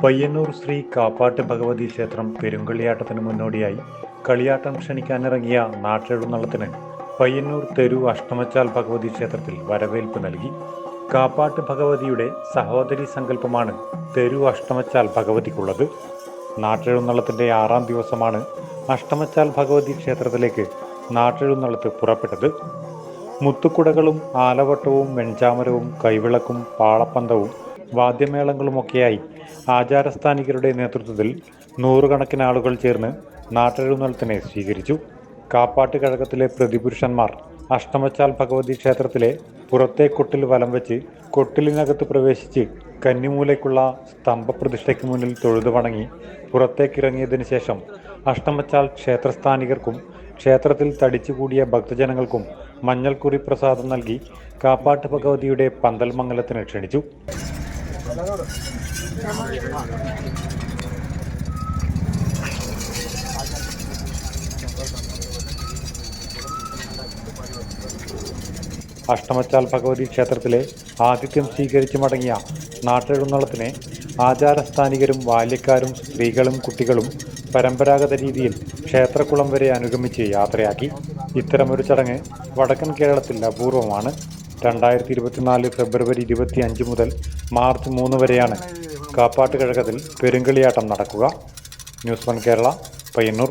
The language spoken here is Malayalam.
പയ്യന്നൂർ ശ്രീ കാപ്പാട്ട് ഭഗവതി ക്ഷേത്രം പെരുങ്കളിയാട്ടത്തിന് മുന്നോടിയായി കളിയാട്ടം ക്ഷണിക്കാനിറങ്ങിയ നാട്ടെഴുന്നള്ളത്തിന് പയ്യന്നൂർ തെരു അഷ്ടമച്ചാൽ ഭഗവതി ക്ഷേത്രത്തിൽ വരവേൽപ്പ് നൽകി. കാപ്പാട്ട് ഭഗവതിയുടെ സഹോദരി സങ്കല്പമാണ് തെരു അഷ്ടമച്ചാൽ ഭഗവതിക്കുള്ളത്. നാട്ടെഴുന്നള്ളത്തിൻ്റെ 6ാം ദിവസമാണ് അഷ്ടമച്ചാൽ ഭഗവതി ക്ഷേത്രത്തിലേക്ക് നാട്ടെഴുന്നള്ളത്ത് പുറപ്പെട്ടത്. മുത്തുക്കുടകളും ആലവട്ടവും വെഞ്ചാമരവും കൈവിളക്കും പാളപ്പന്തവും വാദ്യമേളങ്ങളുമൊക്കെയായി ആചാരസ്ഥാനികരുടെ നേതൃത്വത്തിൽ നൂറുകണക്കിന് ആളുകൾ ചേർന്ന് നാട്ടെഴുന്നള്ളത്തിനെ സ്വീകരിച്ചു. കാപ്പാട്ട് കഴകത്തിലെ പ്രതിപുരുഷന്മാർ അഷ്ടമച്ചാൽ ഭഗവതി ക്ഷേത്രത്തിലെ പുറത്തെ കൊട്ടിൽ വലം വെച്ച് കൊട്ടിലിനകത്ത് പ്രവേശിച്ച് കന്നിമൂലയ്ക്കുള്ള സ്തംഭപ്രതിഷ്ഠയ്ക്ക് മുന്നിൽ തൊഴുതു വണങ്ങി പുറത്തേക്കിറങ്ങിയതിനു ശേഷം അഷ്ടമച്ചാൽ ക്ഷേത്രസ്ഥാനികർക്കും ക്ഷേത്രത്തിൽ തടിച്ചുകൂടിയ ഭക്തജനങ്ങൾക്കും മഞ്ഞൾക്കുറി പ്രസാദം നൽകി കാപ്പാട്ട് ഭഗവതിയുടെ പന്തൽ മംഗലത്തിന് ക്ഷണിച്ചു. അഷ്ടമച്ചാൽ ഭഗവതി ക്ഷേത്രത്തിലെ ആതിഥ്യം സ്വീകരിച്ചു മടങ്ങിയ നാട്ടെഴുന്നള്ളത്തിനെ ആചാരസ്ഥാനികരും ബാല്യക്കാരും സ്ത്രീകളും കുട്ടികളും പരമ്പരാഗത രീതിയിൽ ക്ഷേത്രക്കുളം വരെ അനുഗമിച്ച് യാത്രയാക്കി. ഇത്തരമൊരു ചടങ്ങ് വടക്കൻ കേരളത്തിൽ അപൂർവമാണ്. 2024 ഫെബ്രുവരി 25 മുതൽ മാർച്ച് 3 വരെയാണ് കാപ്പാട്ട് കഴകത്തിൽ പെരുങ്കളിയാട്ടം നടക്കുക. ന്യൂസ് 1 കേരള, പയ്യന്നൂർ.